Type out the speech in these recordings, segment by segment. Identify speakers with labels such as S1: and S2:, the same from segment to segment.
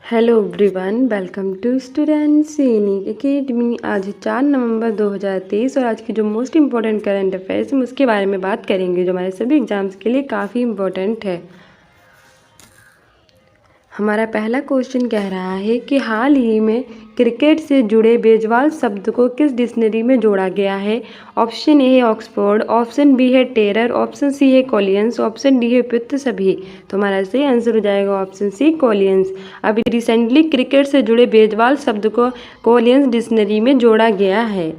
S1: Hello everyone, welcome to students unique academy. आज 4 नवंबर 2023 और आज की जो मोस्ट इम्पॉर्टेंट करंट अफेयर्स हम उसके बारे में बात करेंगे, जो हमारे सभी एग्जाम्स के लिए काफ़ी इम्पोर्टेंट है। हमारा पहला क्वेश्चन कह रहा है कि हाल ही में क्रिकेट से जुड़े बेजवाल शब्द को किस डिक्शनरी में जोड़ा गया है। ऑप्शन ए है ऑक्सफोर्ड, ऑप्शन बी है टेरर, ऑप्शन सी है कॉलियंस, ऑप्शन डी है उपयुक्त सभी। तो हमारा सही आंसर हो जाएगा ऑप्शन सी कॉलियंस। अभी रिसेंटली क्रिकेट से जुड़े बेजवाल शब्द को कॉलियंस डिक्शनरी में जोड़ा गया है।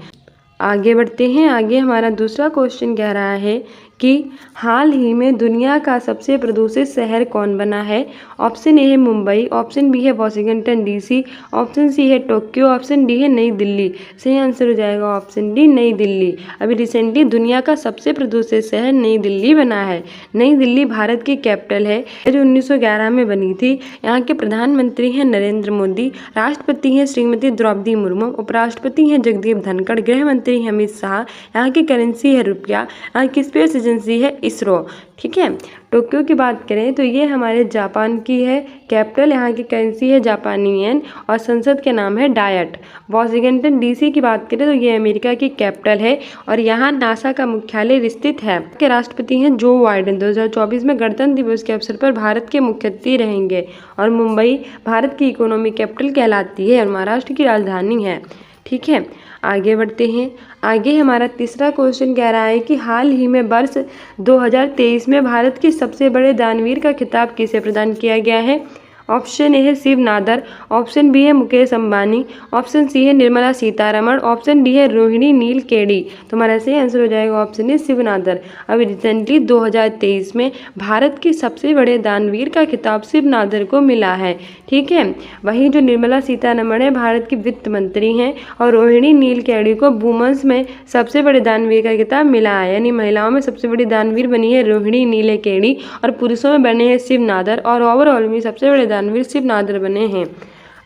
S1: आगे बढ़ते हैं। आगे हमारा दूसरा क्वेश्चन कह रहा है कि हाल ही में दुनिया का सबसे प्रदूषित शहर कौन बना है। ऑप्शन ए है मुंबई, ऑप्शन बी है वॉशिंगटन डीसी, ऑप्शन सी है टोक्यो, ऑप्शन डी है नई दिल्ली। सही आंसर हो जाएगा ऑप्शन डी नई दिल्ली। अभी रिसेंटली दुनिया का सबसे प्रदूषित शहर नई दिल्ली बना है। नई दिल्ली भारत की कैपिटल है जो 1911 में बनी थी। यहाँ के प्रधानमंत्री हैं नरेंद्र मोदी, राष्ट्रपति हैं श्रीमती द्रौपदी मुर्मू, उपराष्ट्रपति हैं जगदीप धनखड़, गृह मंत्री हैं अमित शाह। यहाँ की करेंसी है रुपया। यहाँ की स्पेस एजेंसी है इसरो। ठीक है। टोक्यो की बात करें तो ये हमारे जापान की है कैपिटल। यहाँ की करेंसी है जापानी येन और संसद के नाम है डायट। वॉशिंगटन डीसी की बात करें तो ये अमेरिका की कैपिटल है और यहाँ नासा का मुख्यालय स्थित है। के राष्ट्रपति हैं जो बाइडेन। 2024 में गणतंत्र दिवस के अवसर पर भारत के मुख्य अतिथि रहेंगे और मुंबई भारत की इकोनॉमिक कैपिटल कहलाती है और महाराष्ट्र की राजधानी है। ठीक है। आगे बढ़ते हैं। आगे हमारा तीसरा क्वेश्चन कह रहा है कि हाल ही में वर्ष 2023 में भारत के सबसे बड़े दानवीर का खिताब किसे प्रदान किया गया है। ऑप्शन ए है शिव नादर, ऑप्शन बी है मुकेश अंबानी, ऑप्शन सी है निर्मला सीतारमण, ऑप्शन डी है रोहिणी नील केड़ी। तो हमारा सही आंसर हो जाएगा ऑप्शन ए शिव नादर। अभी रिसेंटली 2023 में भारत के सबसे बड़े दानवीर का खिताब शिव नादर को मिला है। ठीक है। वहीं जो निर्मला सीतारमण है भारत की वित्त मंत्री हैं और रोहिणी नील केड़ी को वुमेन्स में सबसे बड़े दानवीर का खिताब मिला है। यानी महिलाओं में सबसे बड़ी दानवीर बनी है रोहिणी नील केड़ी और पुरुषों में बने हैं शिव नादर और ओवरऑल में सबसे बड़े दानवीर शिव नादर बने हैं।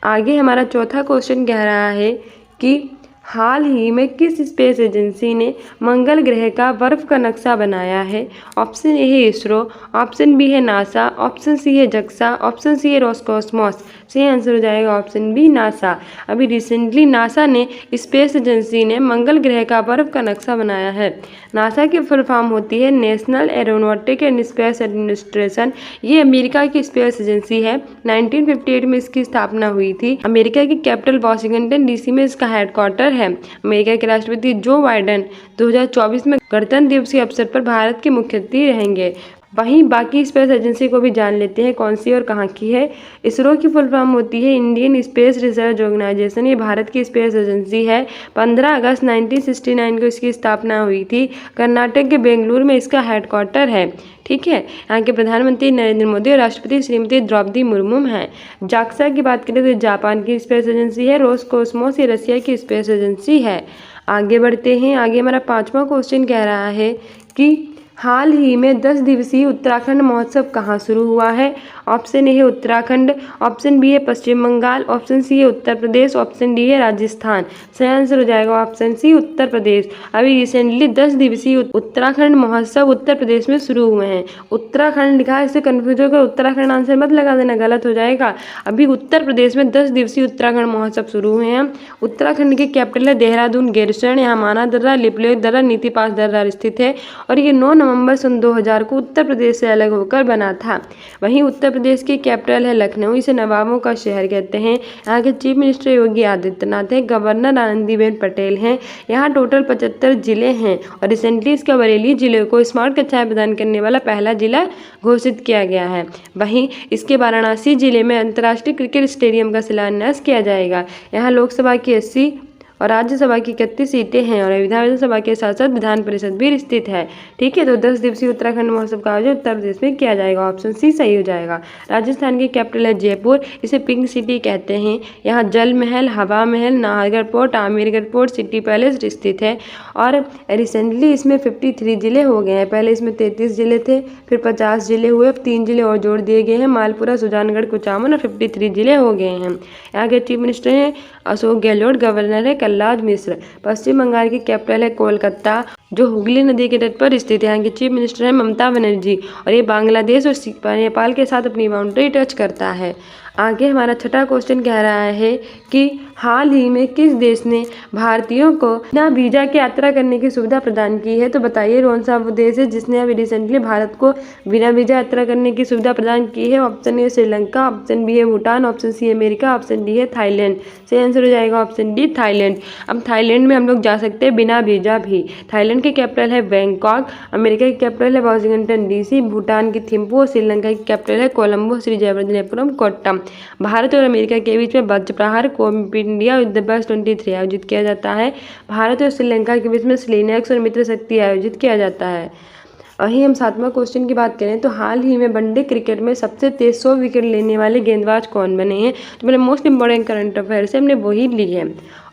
S1: आगे हमारा चौथा क्वेश्चन कह रहा है कि हाल ही में किस स्पेस एजेंसी ने मंगल ग्रह का बर्फ का नक्शा बनाया है। ऑप्शन ए है इसरो, ऑप्शन बी है नासा, ऑप्शन सी है जक्सा, ऑप्शन सी है रोस्कोसमॉस। सही आंसर हो जाएगा ऑप्शन बी नासा। अभी रिसेंटली नासा ने स्पेस एजेंसी ने मंगल ग्रह का बर्फ का नक्शा बनाया है। नासा की फुल फॉर्म होती है national aeronautic and space administration. ये अमेरिका की स्पेस एजेंसी है। 1958 में इसकी स्थापना हुई थी। अमेरिका की कैपिटल वॉशिंगटन डीसी में इसका हेडक्वार्टर है। अमेरिका के राष्ट्रपति जो बाइडेन 2024 में गणतंत्र दिवस के अवसर पर भारत के मुख्य अतिथि रहेंगे। वहीं बाकी स्पेस एजेंसी को भी जान लेते हैं कौन सी और कहाँ की है। इसरो की फुल फॉर्म होती है इंडियन स्पेस रिसर्च ऑर्गेनाइजेशन। ये भारत की स्पेस एजेंसी है। 15 अगस्त 1969 को इसकी स्थापना हुई थी। कर्नाटक के बेंगलुरु में इसका हेडक्वार्टर है। ठीक है। यहाँ के प्रधानमंत्री नरेंद्र मोदी और राष्ट्रपति श्रीमती द्रौपदी मुर्मू हैं। जाक्सा की बात करें तो जापान की स्पेस एजेंसी है। रोस्कोसमॉस ये रशिया की स्पेस एजेंसी है। आगे बढ़ते हैं। आगे हमारा पांचवा क्वेश्चन कह रहा है कि हाल ही में 10 दिवसीय उत्तराखंड महोत्सव कहाँ शुरू हुआ है। ऑप्शन ए है उत्तराखंड, ऑप्शन बी है पश्चिम बंगाल, ऑप्शन सी है उत्तर प्रदेश, ऑप्शन डी है राजस्थान। सही आंसर हो जाएगा ऑप्शन सी उत्तर प्रदेश। अभी रिसेंटली 10 दिवसीय उत्तराखंड महोत्सव उत्तर प्रदेश में शुरू हुए हैं। उत्तराखंड लिखा है, इससे कन्फ्यूज होकर उत्तराखंड आंसर मत लगा देना, गलत हो जाएगा। अभी उत्तर प्रदेश में 10 दिवसीय उत्तराखंड महोत्सव शुरू हुए हैं। उत्तराखंड की कैपिटल है देहरादून गैरसैंण। यहाँ माना दर्रा, लिपलेख दर्रा, नीति पास दर्रा स्थित है और ये 9 नवंबर सन 2000 को उत्तर प्रदेश से अलग होकर बना था। वहीं उत्तर प्रदेश की कैपिटल है लखनऊ। इसे नवाबों का शहर कहते हैं। यहाँ के चीफ मिनिस्टर योगी आदित्यनाथ हैं। गवर्नर आनंदीबेन पटेल हैं। यहाँ टोटल 75 जिले हैं और रिसेंटली इसका बरेली जिले को स्मार्ट कक्षाएं प्रदान करने वाला पहला जिला घोषित किया गया है। वहीं इसके वाराणसी जिले में अंतर्राष्ट्रीय क्रिकेट स्टेडियम का शिलान्यास किया जाएगा। यहाँ लोकसभा की 80 और राज्यसभा की 31 सीटें हैं और विधानसभा के साथ साथ विधान परिषद भी स्थित है। ठीक है। तो 10 दिवसीय उत्तराखंड महोत्सव का आयोजन उत्तर प्रदेश में किया जाएगा। ऑप्शन सी सही हो जाएगा। राजस्थान की कैपिटल है जयपुर। इसे पिंक सिटी कहते हैं। यहाँ जल Mahal, Hawa Mahal, Nahargarh fort, Amergarh fort, city palace स्थित है और रिसेंटली इसमें 53 जिले हो गए हैं। पहले इसमें 33 जिले थे, फिर 50 जिले हुए, अब 3 जिले और जोड़ दिए गए हैं। मालपुरा, सुजानगढ़, कुचामन और 53 जिले हो गए हैं। यहाँ के चीफ मिनिस्टर हैं अशोक गहलोत, गवर्नर है कलराज मिश्र। पश्चिम बंगाल की कैपिटल है कोलकाता जो हुगली नदी के तट पर स्थित है। यहाँ की चीफ मिनिस्टर है ममता बनर्जी और ये बांग्लादेश और नेपाल के साथ अपनी बाउंड्री टच करता है। आगे हमारा छठा क्वेश्चन कह रहा है कि हाल ही में किस देश ने भारतीयों को बिना वीजा के यात्रा करने की सुविधा प्रदान की है। तो बताइए कौन सा वो देश है जिसने अभी रिसेंटली भारत को बिना वीजा यात्रा करने की सुविधा प्रदान की है। Option A Sri Lanka, option B है Bhutan, option C America, option D है थाईलैंड। सही आंसर हो जाएगा ऑप्शन डी थाईलैंड। अब थाईलैंड में हम लोग जा सकते हैं बिना वीजा भी। थाईलैंड की कैपिटल है बैंकॉक, अमेरिका की कैपिटल है वाशिंगटन डीसी, भूटान की थिम्पू, श्रीलंका की कैपिटल है कोलंबो, श्री जयवर्धनेपुरम, कोट्टम। भारत और अमेरिका के बीच में वज्र प्रहार कोप इंडिया युद्ध अभ्यास 23 आयोजित किया जाता है। भारत और श्रीलंका के बीच में स्लीनेक्स और मित्र शक्ति आयोजित किया जाता है। वहीं हम सातवां क्वेश्चन की बात करें तो हाल ही में वनडे क्रिकेट में सबसे तेज 100 विकेट लेने वाले गेंदबाज कौन बने हैं। तो मेरे मोस्ट इंपॉर्टेंट करंट अफेयर से हमने वही ली है।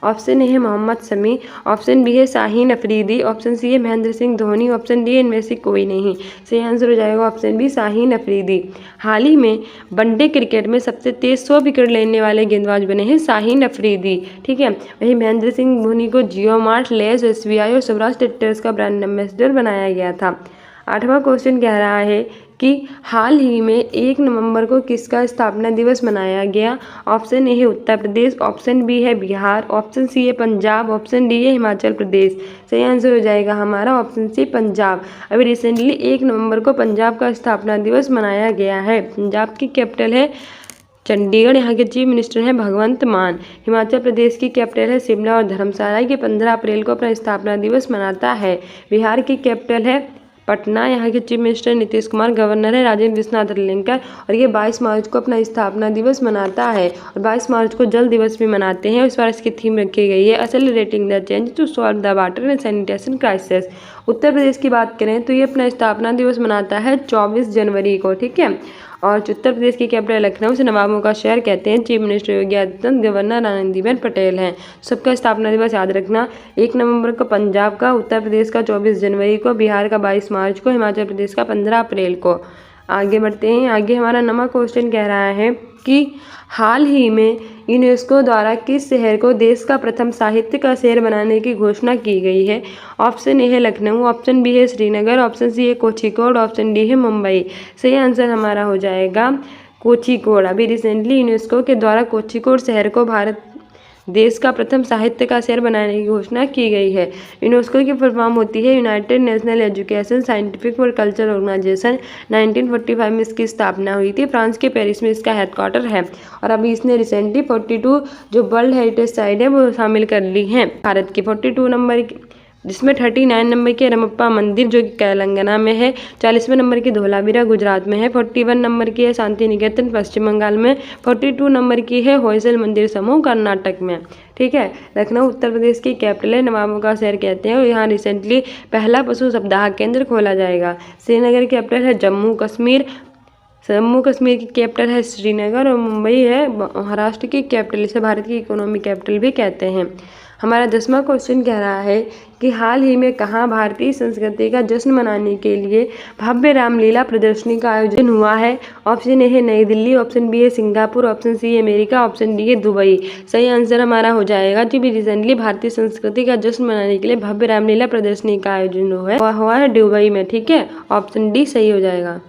S1: ऑप्शन ए है मोहम्मद शमी, ऑप्शन बी है शाहीन अफरीदी, ऑप्शन सी है महेंद्र सिंह धोनी, ऑप्शन डी है इनमें से कोई नहीं। सही आंसर हो जाएगा ऑप्शन बी शाहीन अफरीदी। हाल ही में वनडे क्रिकेट में सबसे तेज 100 विकेट लेने वाले गेंदबाज बने हैं शाहीन अफरीदी। ठीक है, वहीं महेंद्र सिंह धोनी को जियो मार्ट, लेस, एसबीआई और सौराष्ट्र ट्रैक्टर्स का ब्रांड एम्बेसडर बनाया गया था। आठवां क्वेश्चन कह रहा है कि हाल ही में 1 नवंबर को किसका स्थापना दिवस मनाया गया। ऑप्शन ए है उत्तर प्रदेश, ऑप्शन बी है बिहार, ऑप्शन सी है पंजाब, ऑप्शन डी है हिमाचल प्रदेश। सही आंसर हो जाएगा हमारा ऑप्शन सी पंजाब। अभी रिसेंटली 1 नवंबर को पंजाब का स्थापना दिवस मनाया गया है। पंजाब की कैपिटल है चंडीगढ़, यहाँ के चीफ मिनिस्टर हैं भगवंत मान। हिमाचल प्रदेश की कैपिटल है शिमला और धर्मशाला ये 15 अप्रैल को अपना स्थापना दिवस मनाता है। बिहार की कैपिटल है पटना, यहाँ के chief minister Nitish Kumar, governor है राजेंद्र विश्वनाथ अर्लेकर और ये 22 मार्च को अपना स्थापना दिवस मनाता है और 22 मार्च को जल दिवस भी मनाते हैं। इस बार इसकी थीम रखी गई है accelerating the change to solve the water and sanitation crisis. Uttar Pradesh की बात करें तो ये अपना स्थापना दिवस मनाता है 24 जनवरी को। ठीक है, और उत्तर प्रदेश की कैपिटल लखनऊ से नवाबों का शहर कहते हैं। Chief minister Yogi Adityanath, governor Anandiben Patel हैं। सबका स्थापना दिवस याद रखना, 1 नवंबर को पंजाब का, उत्तर प्रदेश का 24 जनवरी को, बिहार का 22 मार्च को, हिमाचल प्रदेश का 15 अप्रैल को। आगे बढ़ते हैं। आगे हमारा 9वां क्वेश्चन कह रहा है कि हाल ही में यूनेस्को द्वारा किस शहर को देश का प्रथम साहित्य का शहर बनाने की घोषणा की गई है। ऑप्शन ए है लखनऊ, ऑप्शन बी है श्रीनगर, ऑप्शन सी है कोझिकोड, ऑप्शन डी है मुंबई। सही आंसर हमारा हो जाएगा कोझिकोड। अभी रिसेंटली यूनेस्को के द्वारा कोझिकोड शहर को भारत देश का प्रथम साहित्य का शहर बनाने की घोषणा की गई है। यूनेस्को की फुल फॉर्म होती है यूनाइटेड नेशनल एजुकेशन, साइंटिफिक और कल्चरल ऑर्गेनाइजेशन। 1945 में इसकी स्थापना हुई थी। फ्रांस के पेरिस में इसका हेडक्वार्टर है और अभी इसने रिसेंटली 42 जो वर्ल्ड हेरिटेज साइट है वो शामिल कर ली हैं। भारत की 42 नंबर की, जिसमें 39 नंबर के रमप्पा मंदिर जो कि तेलंगाना में है, 40वें नंबर की धोलावीरा गुजरात में है, 41 नंबर की है शांति निकेतन पश्चिम बंगाल में, 42 नंबर की है होयसल मंदिर समूह कर्नाटक में। ठीक है, लखनऊ उत्तर प्रदेश की कैपिटल है, नवाबों का शहर कहते हैं और यहाँ रिसेंटली पहला पशु सप्ताह केंद्र खोला जाएगा। श्रीनगर की कैपिटल है जम्मू कश्मीर, जम्मू कश्मीर की कैपिटल है श्रीनगर और मुंबई है महाराष्ट्र की कैपिटल। इसे भारत की इकोनॉमिक कैपिटल भी कहते हैं। हमारा 10वां क्वेश्चन कह रहा है कि हाल ही में कहाँ भारतीय संस्कृति का जश्न मनाने के लिए भव्य रामलीला प्रदर्शनी का आयोजन हुआ है। ऑप्शन ए है नई दिल्ली, ऑप्शन बी है सिंगापुर, ऑप्शन सी है अमेरिका, ऑप्शन डी है दुबई। सही आंसर हमारा हो जाएगा जो भी रिसेंटली भारतीय संस्कृति का जश्न मनाने के लिए भव्य रामलीला प्रदर्शनी का आयोजन हुआ है दुबई में। ठीक है, ऑप्शन डी सही हो जाएगा।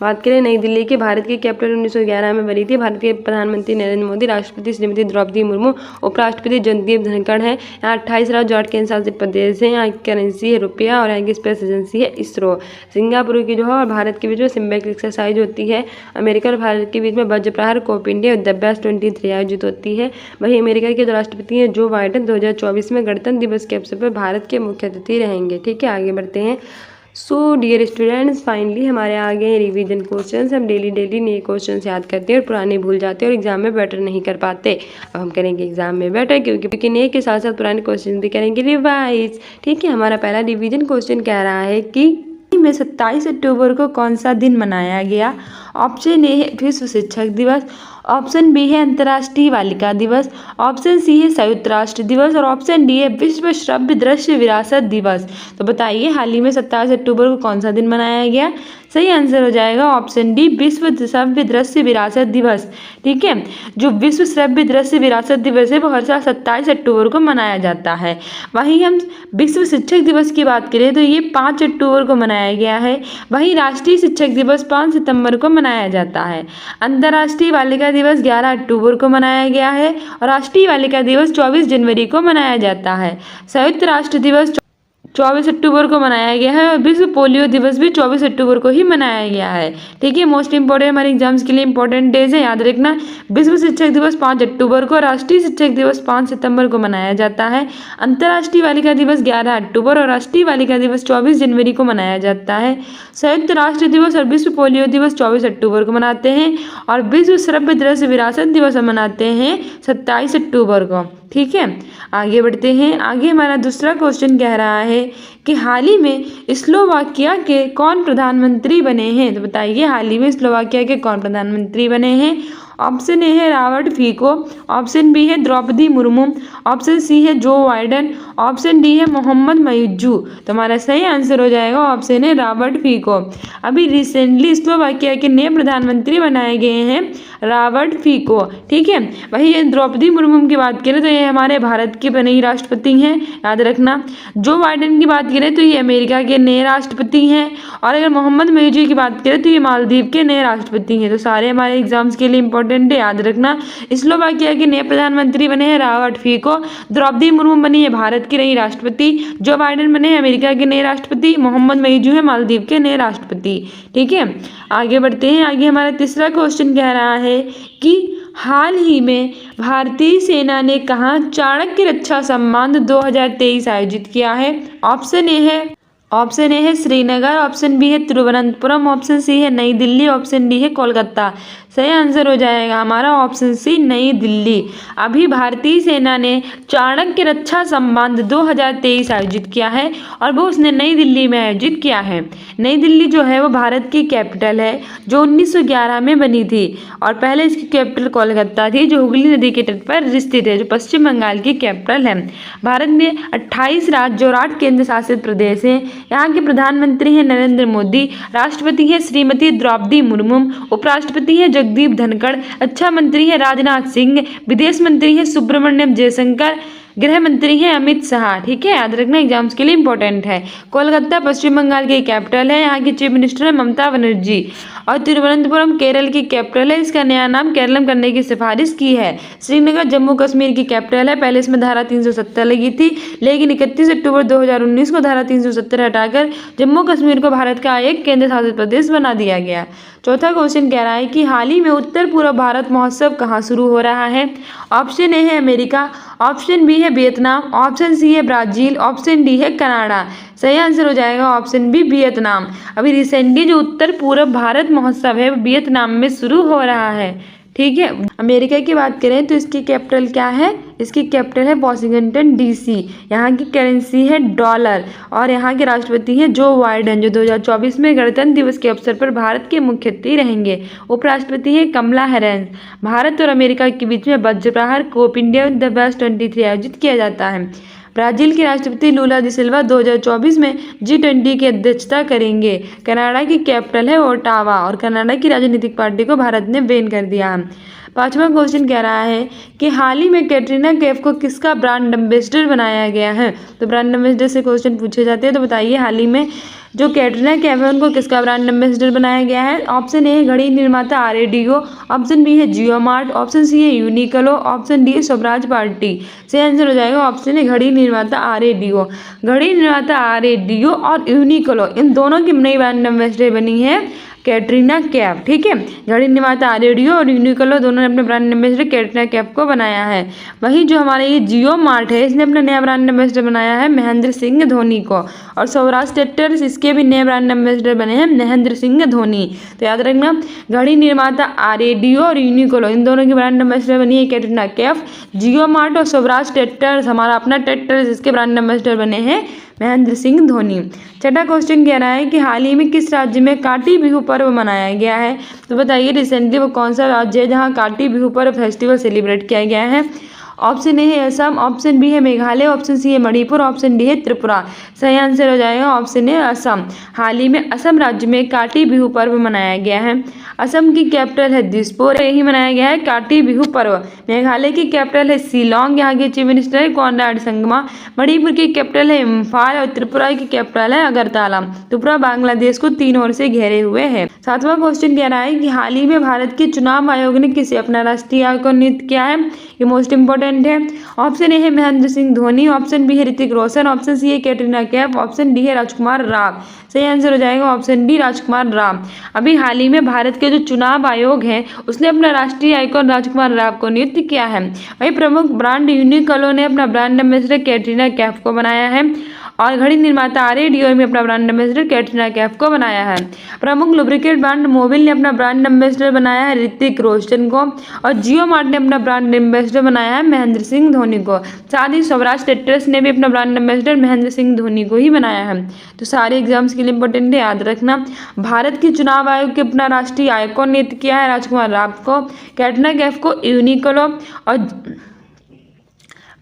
S1: बात करें नई दिल्ली की, भारत की कैपिटल 1911 में बनी थी। भारत के प्रधानमंत्री नरेंद्र मोदी, राष्ट्रपति श्रीमती द्रौपदी मुर्मू, उपराष्ट्रपति जगदीप धनखड़ हैं। यहाँ 28 राज्य और केंद्र शासित प्रदेश हैं। यहाँ की करेंसी है रुपया और यहाँ की स्पेस एजेंसी है इसरो। सिंगापुर की जो है और भारत के बीच में सिम्बेक एक्सरसाइज होती है। अमेरिका और भारत के बीच में वज्र प्रहार कोप इंडिया युद्ध अभ्यास 23 आयोजित होती है। वहीं अमेरिका के जो राष्ट्रपति हैं जो बाइडेन 2024 में गणतंत्र दिवस के अवसर पर भारत के मुख्य अतिथि रहेंगे। ठीक है, आगे बढ़ते हैं। सो डियर स्टूडेंट्स, फाइनली हमारे आगे हैं रिवीजन क्वेश्चंस। हम डेली नए क्वेश्चंस याद करते हैं और पुराने भूल जाते हैं और एग्जाम में बेटर नहीं कर पाते। अब हम करेंगे एग्जाम में बेटर क्योंकि नए के साथ साथ पुराने क्वेश्चन भी करेंगे रिवाइज। ठीक है, हमारा पहला रिवीजन क्वेश्चन कह रहा है कि में 27 अक्टूबर को कौन सा दिन मनाया गया। ऑप्शन ए है विश्व शिक्षक दिवस, ऑप्शन बी है अंतर्राष्ट्रीय बालिका दिवस, ऑप्शन सी है संयुक्त राष्ट्र दिवस और ऑप्शन डी है विश्व श्रव्य दृश्य विरासत दिवस। तो बताइए हाल ही में 27 अक्टूबर को कौन सा दिन मनाया गया। सही आंसर हो जाएगा ऑप्शन डी विश्व श्रव्य दृश्य विरासत दिवस। ठीक है, जो विश्व श्रव्य दृश्य विरासत दिवस है वो हर साल 27 अक्टूबर को मनाया जाता है। वहीं हम विश्व शिक्षक दिवस की बात करें तो ये 5 अक्टूबर को मनाया गया है। वहीं राष्ट्रीय शिक्षक दिवस 5 सितंबर को मनाया मनाया जाता है। अंतर्राष्ट्रीय बालिका दिवस 11 अक्टूबर को मनाया गया है और राष्ट्रीय बालिका दिवस 24 जनवरी को मनाया जाता है। संयुक्त राष्ट्र दिवस 24 अक्टूबर को मनाया गया है और विश्व पोलियो दिवस भी 24 अक्टूबर को ही मनाया गया है। ठीक है, मोस्ट इंपॉर्टेंट हमारे एग्जाम्स के लिए इंपॉर्टेंट डेज है, याद रखना। विश्व शिक्षक दिवस 5 अक्टूबर को, राष्ट्रीय शिक्षक दिवस 5 सितंबर को मनाया जाता है। अंतर्राष्ट्रीय बालिका दिवस 11 अक्टूबर और राष्ट्रीय बालिका दिवस 24 जनवरी को मनाया जाता है। संयुक्त राष्ट्र दिवस और विश्व पोलियो दिवस 24 अक्टूबर को मनाते हैं और विश्व श्रव्य दृश्य विरासत दिवस मनाते हैं 27 अक्टूबर को। ठीक है, आगे बढ़ते हैं। आगे हमारा दूसरा क्वेश्चन कह रहा है कि हाल ही में स्लोवाकिया के कौन प्रधानमंत्री बने हैं? तो बताइए, हाल ही में स्लोवाकिया के कौन प्रधानमंत्री बने हैं? ऑप्शन ए है रॉबर्ट फीको, ऑप्शन बी है द्रौपदी मुर्मू, ऑप्शन सी है जो बाइडेन, ऑप्शन डी है मोहम्मद मयूजू। तो हमारा सही आंसर हो जाएगा ऑप्शन है रॉबर्ट फीको। अभी रिसेंटली स्लोवाकिया के नए प्रधानमंत्री बनाए गए हैं रॉबर्ट फीको। ठीक है, वही ये द्रौपदी मुर्मू की बात करें तो ये हमारे भारत की नई राष्ट्रपति हैं, याद रखना। जो बाइडेन की बात करें तो ये अमेरिका के नए राष्ट्रपति हैं और अगर मोहम्मद मयूजू की बात करें तो ये मालदीव के नए राष्ट्रपति हैं। तो सारे हमारे एग्जाम्स के लिए इंपॉर्टेंट है, याद रखना। स्लोवाकिया के नए प्रधानमंत्री बने हैं रॉबर्ट फीको, द्रौपदी मुर्मू बनी है भारत की नई राष्ट्रपति, जो बाइडेन बने हैं अमेरिका के नए राष्ट्रपति, मोहम्मद मयूजू है मालदीव के नए राष्ट्रपति। ठीक है, आगे बढ़ते हैं। आगे हमारा तीसरा क्वेश्चन कह रहा है कि हाल ही में भारतीय सेना ने कहाँ चाणक्य रक्षा सम्मान 2023 आयोजित किया है? ऑप्शन ए है श्रीनगर, ऑप्शन बी है तिरुवनंतपुरम, ऑप्शन सी है नई दिल्ली, ऑप्शन डी है कोलकाता। सही आंसर हो जाएगा हमारा ऑप्शन सी नई दिल्ली। अभी भारतीय सेना ने चाणक्य रक्षा सम्मान 2023 आयोजित किया है और वो उसने नई दिल्ली में आयोजित किया है। नई दिल्ली जो है वो भारत की कैपिटल है जो 1911 में बनी थी और पहले इसकी कैपिटल कोलकाता थी जो हुगली नदी के तट पर स्थित है, जो पश्चिम बंगाल की कैपिटल है। भारत में 28 राज्य और 8 केंद्र शासित प्रदेश हैं। यहाँ के प्रधानमंत्री हैं नरेंद्र मोदी, राष्ट्रपति हैं श्रीमती द्रौपदी मुर्मू, उपराष्ट्रपति हैं जगदीप धनखड़, रक्षा मंत्री है राजनाथ सिंह, विदेश मंत्री है सुब्रमण्यम जयशंकर, गृह मंत्री है अमित शाह। ठीक है, याद रखना, एग्जाम्स के लिए इंपॉर्टेंट है। कोलकाता पश्चिम बंगाल की कैपिटल है, यहाँ की चीफ मिनिस्टर है ममता बनर्जी और तिरुवनंतपुरम केरल की कैपिटल है, इसका नया नाम केरलम करने की सिफारिश की है। श्रीनगर जम्मू कश्मीर की कैपिटल है, पहले इसमें धारा 370 लगी थी लेकिन 31 अक्टूबर 2019 को धारा 370 हटाकर जम्मू कश्मीर को भारत का एक केंद्र शासित प्रदेश बना दिया गया। चौथा क्वेश्चन कह रहा है कि हाल ही में उत्तर पूर्व भारत महोत्सव कहाँ शुरू हो रहा है? ऑप्शन ए है अमेरिका, ऑप्शन बी है वियतनाम, ऑप्शन सी है ब्राजील, ऑप्शन डी है कनाडा। सही आंसर हो जाएगा ऑप्शन बी वियतनाम। अभी रिसेंटली जो उत्तर पूर्व भारत महोत्सव है वो वियतनाम में शुरू हो रहा है। ठीक है, अमेरिका की बात करें तो इसकी कैपिटल क्या है? इसकी कैपिटल है वॉशिंगटन डीसी, यहाँ की करेंसी है डॉलर और यहाँ के राष्ट्रपति हैं जो बाइडेन, जो 2024 में गणतंत्र दिवस के अवसर पर भारत के मुख्य अतिथि रहेंगे। उपराष्ट्रपति हैं कमला हैरिस। भारत और अमेरिका के बीच में वज्र प्रहार कोप इंडिया द बेस्ट 23 आयोजित किया जाता है। ब्राजील के राष्ट्रपति लूला दी सिल्वा 2024 में G20 की अध्यक्षता करेंगे। कनाडा की कैपिटल है ओटावा और कनाडा की राजनीतिक पार्टी को भारत ने बैन कर दिया। पांचवा क्वेश्चन कह रहा है कि हाल ही में कैटरीना कैफ को किसका ब्रांड एम्बेसडर बनाया गया है? तो ब्रांड एम्बेसडर से क्वेश्चन पूछे जाते हैं, तो बताइए हाल ही में जो कैटरीना कैफ है उनको किसका ब्रांड एम्बेसडर बनाया गया है? ऑप्शन ए है घड़ी निर्माता आरएडीओ, ऑप्शन बी है जियो मार्ट, ऑप्शन सी है यूनिक्लो, ऑप्शन डी है स्वराज पार्टी। सही आंसर हो जाएगा ऑप्शन है घड़ी निर्माता आरएडीओ। घड़ी निर्माता आरएडीओ और यूनिक्लो इन दोनों की नई ब्रांड एम्बेसडर बनी है कैटरीना कैफ। ठीक है, घड़ी निर्माता आरएडीओ और यूनिक्लो दोनों ने अपने ब्रांड एम्बेसडर कैटरीना कैफ को बनाया है। वहीं जो हमारे ये जियो मार्ट है इसने अपना नया ब्रांड एम्बेसडर बनाया है महेंद्र सिंह धोनी को और स्वराज ट्रैक्टर्स इसके भी नए ब्रांड एम्बेसडर बने हैं महेंद्र सिंह धोनी। तो याद रखना, घड़ी निर्माता आरएडीओ और यूनिक्लो इन दोनों की ब्रांड एम्बेसडर बनी है कैटरीना कैफ। जियो मार्ट और स्वराज ट्रैक्टर्स हमारा अपना ट्रैक्टर्स इसके ब्रांड एम्बेसडर बने हैं महेंद्र सिंह धोनी। छठा क्वेश्चन कह रहा है कि हाल ही में किस राज्य में काटी बिहू पर्व मनाया गया है? तो बताइए रिसेंटली वो कौन सा राज्य है जहां काटी बिहू पर्व फेस्टिवल सेलिब्रेट किया गया है? ऑप्शन ए है असम, ऑप्शन बी है मेघालय, ऑप्शन सी है मणिपुर, ऑप्शन डी है त्रिपुरा। सही आंसर हो जाएगा ऑप्शन ए असम। हाल ही में असम राज्य में काटी बिहू पर्व मनाया गया है। असम की कैपिटल है दिसपुर, यही मनाया गया है काटी बिहू पर्व। मेघालय की कैपिटल है शिलोंग, यहाँ के चीफ मिनिस्टर है कॉनराड संगमा। मणिपुर की कैपिटल है इम्फाल और त्रिपुरा की कैपिटल है अगरतला। त्रिपुरा बांग्लादेश को 3 ओर से घेरे हुए है। 7वां क्वेश्चन कह रहा है कि हाल ही में भारत के चुनाव आयोग ने किसे अपना राष्ट्रीय आइकॉन नियुक्त किया है, ये मोस्ट इंपोर्टेंट है। ऑप्शन ए है महेंद्र सिंह धोनी, ऑप्शन बी है ऋतिक रोशन, ऑप्शन सी है कैटरीना कैफ, ऑप्शन डी है राजकुमार राव। सही आंसर हो जाएगा ऑप्शन डी राजकुमार राव। अभी हाल ही में भारत के जो चुनाव आयोग है उसने अपना राष्ट्रीय आइकॉन राजकुमार राव को नियुक्त किया है। वही प्रमुख ब्रांड यूनिक्लो ने अपना ब्रांड एम्बेसडर कैटरीना कैफ को बनाया है और घड़ी निर्माता आरए में अपना ब्रांड एम्बेसडर कैटरीना कैफ को बनाया है। प्रमुख लुब्रिकेट ब्रांड मोबिल ने अपना ब्रांड एम्बेसडर बनाया है ऋतिक रोशन को और जियो मार्ट ने अपना ब्रांड एम्बेसडर बनाया है महेंद्र सिंह धोनी को। साथ ही स्वराज ट्रैक्टर्स ने भी अपना ब्रांड एम्बेसडर महेंद्र सिंह धोनी को ही बनाया है। तो सारे एग्जाम्स के लिए इंपॉर्टेंट है, याद रखना। भारत के चुनाव आयोग के अपना राष्ट्रीय आइकॉन नियुक्त किया है राजकुमार राव को, कैटरीना कैफ को यूनिक्लो और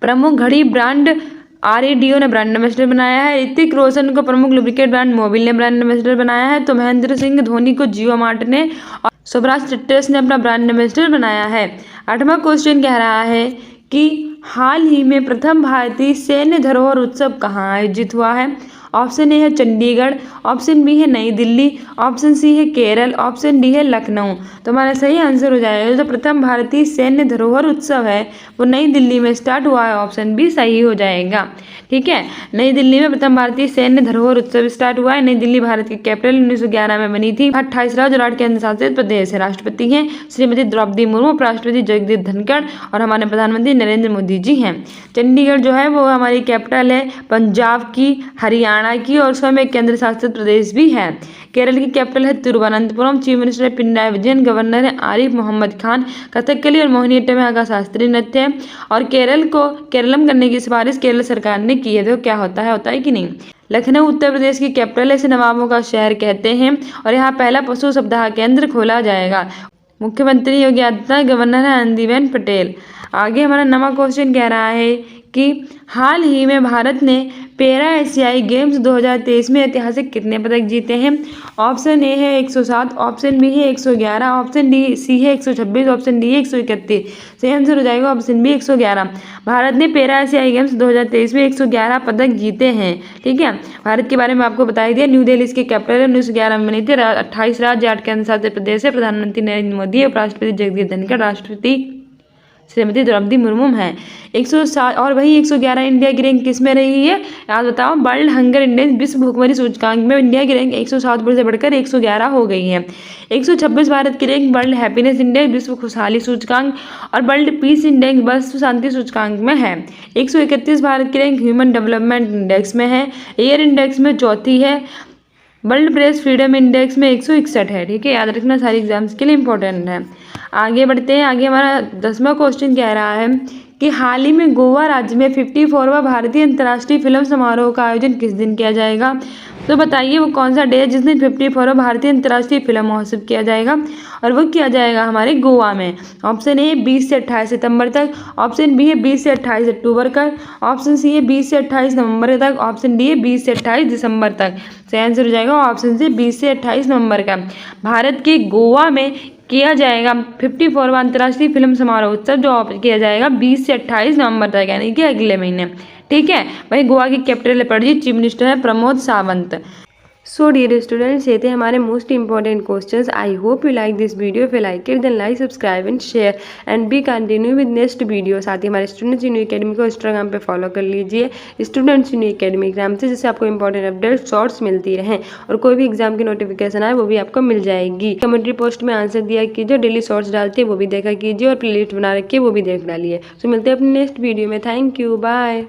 S1: प्रमुख घड़ी ब्रांड आरएडीओ ने ब्रांड एम्बेसडर बनाया है। ऋतिक रोशन को प्रमुख लुब्रिकेट ब्रांड मोबिल ने ब्रांड एम्बेसडर बनाया है। तो महेंद्र सिंह धोनी को जियो मार्ट ने और स्वराज ट्रैक्टर्स ने अपना ब्रांड एम्बेसडर बनाया है। 8वां क्वेश्चन कह रहा है कि हाल ही में प्रथम भारतीय सैन्य धरोहर उत्सव कहाँ आयोजित हुआ है। ऑप्शन ए है चंडीगढ़, ऑप्शन बी है नई दिल्ली, ऑप्शन सी है केरल, ऑप्शन डी है लखनऊ। तो हमारा सही आंसर हो जाएगा जो प्रथम भारतीय सैन्य धरोहर उत्सव है वो नई दिल्ली में स्टार्ट हुआ है, ऑप्शन बी सही हो जाएगा। ठीक है, नई दिल्ली में प्रथम भारतीय सैन्य धरोहर उत्सव स्टार्ट हुआ है। नई दिल्ली भारत की कैपिटल 1911 में बनी थी। 28 राज्य और 8 केंद्र शासित प्रदेश है। राष्ट्रपति हैं श्रीमती द्रौपदी मुर्मू, उपराष्ट्रपति जगदीप धनखड़ और हमारे प्रधानमंत्री नरेंद्र मोदी जी हैं। चंडीगढ़ जो है वो हमारी कैपिटल है पंजाब की, हरियाणा की और स्वयं एक केंद्र शासित प्रदेश भी है। केरल की कैपिटल है तिरुवनंतपुरम, चीफ मिनिस्टर है पिनराई विजयन, गवर्नर है आरिफ मोहम्मद खान। कथकली और मोहिनीअट्टम यहाँ का शास्त्रीय नृत्य है और केरल को केरलम करने की सिफारिश केरल सरकार ने की है। तो क्या होता है कि नहीं। लखनऊ उत्तर प्रदेश की कैपिटल है, इसे नवाबों का शहर कहते हैं और यहाँ पहला पशु सप्ताह केंद्र खोला जाएगा। मुख्यमंत्री योगी आदित्यनाथ, गवर्नर है आनंदीबेन पटेल। आगे हमारा 9वां क्वेश्चन कह रहा है कि हाल ही में भारत ने पैरा एशियाई गेम्स 2023 में ऐतिहासिक कितने पदक जीते हैं। ऑप्शन ए है 107, ऑप्शन बी है 111, ऑप्शन डी सी है 126, ऑप्शन डी है 131। सही आंसर हो जाएगा ऑप्शन बी 111। भारत ने पैरा एशियाई गेम्स 2023 में 111 पदक जीते हैं। ठीक है, भारत के बारे में आपको बता दिया। न्यू दिल्ली इसकी कैपिटल है, 1911 में बनी थी। 28 राज्य 8 केंद्र शासित प्रदेश है। प्रधानमंत्री नरेंद्र मोदी, उपराष्ट्रपति जगदीप धनखड़, राष्ट्रपति श्रीमती द्रौपदी मुर्मू हैं। 107 और वही 111 इंडिया की रैंक किस में रही है, याद बताओ। वर्ल्ड हंगर इंडेक्स विश्व भूखमरी सूचकांक में इंडिया की रैंक 107 से बढ़कर 111 हो गई है। 126 भारत की रैंक वर्ल्ड हैप्पीनेस इंडेक्स विश्व खुशहाली सूचकांक और वर्ल्ड पीस इंडेक्स विश्व शांति सूचकांक में है। 131 भारत की रैंक ह्यूमन डेवलपमेंट इंडेक्स में है। एयर इंडेक्स में चौथी है। वर्ल्ड प्रेस फ्रीडम इंडेक्स में 161 है। ठीक है, याद रखना, सारी एग्जाम्स के लिए इंपॉर्टेंट है। आगे बढ़ते हैं। आगे हमारा 10वां क्वेश्चन कह रहा है कि हाल ही में गोवा राज्य में 54वां भारतीय अंतर्राष्ट्रीय फिल्म समारोह का आयोजन किस दिन किया जाएगा। तो बताइए वो कौन सा डे है जिस दिन 54वां भारतीय अंतर्राष्ट्रीय फिल्म महोत्सव किया जाएगा और वो किया जाएगा हमारे गोवा में। ऑप्शन ए 20 से 28 सितंबर तक, ऑप्शन बी है 20 से 28 अक्टूबर तक, ऑप्शन सी है 20 से 28 नवंबर तक, ऑप्शन डी है 20 से 28 दिसंबर तक। सही आंसर हो जाएगा ऑप्शन सी 20 से 28 नवंबर का। भारत के गोवा में किया जाएगा 54वां अंतर्राष्ट्रीय फिल्म समारोह उत्सव जो किया जाएगा 20 से 28 नवंबर तक, यानी कि अगले महीने। ठीक है, वही गोवा की कैपिटल है पणजी, चीफ मिनिस्टर है Pramod Sawant. So dear students, ये थे हमारे most important questions. I hope you like this video. If you like it then like, subscribe and share and be continue with next video. साथ ही हमारे स्टूडेंट्स यूनिक अकेडमी को Instagram पे follow कर लीजिए, स्टूडेंट्स यूनिक अकेडमी एग्जाम से, जिससे आपको इंपॉर्टेंट अपडेट्स शॉर्ट्स मिलती रहें और कोई भी एग्जाम की नोटिफिकेशन आए वो भी आपको मिल जाएगी। कमेंट्री पोस्ट में आंसर दिया कीजिए, डेली शॉर्ट्स डालते हैं वो भी देखा कीजिए और प्लेलिस्ट बना रखिए वो भी देख डालिए। सो मिलते हैं अपने नेक्स्ट वीडियो में। Thank you, bye.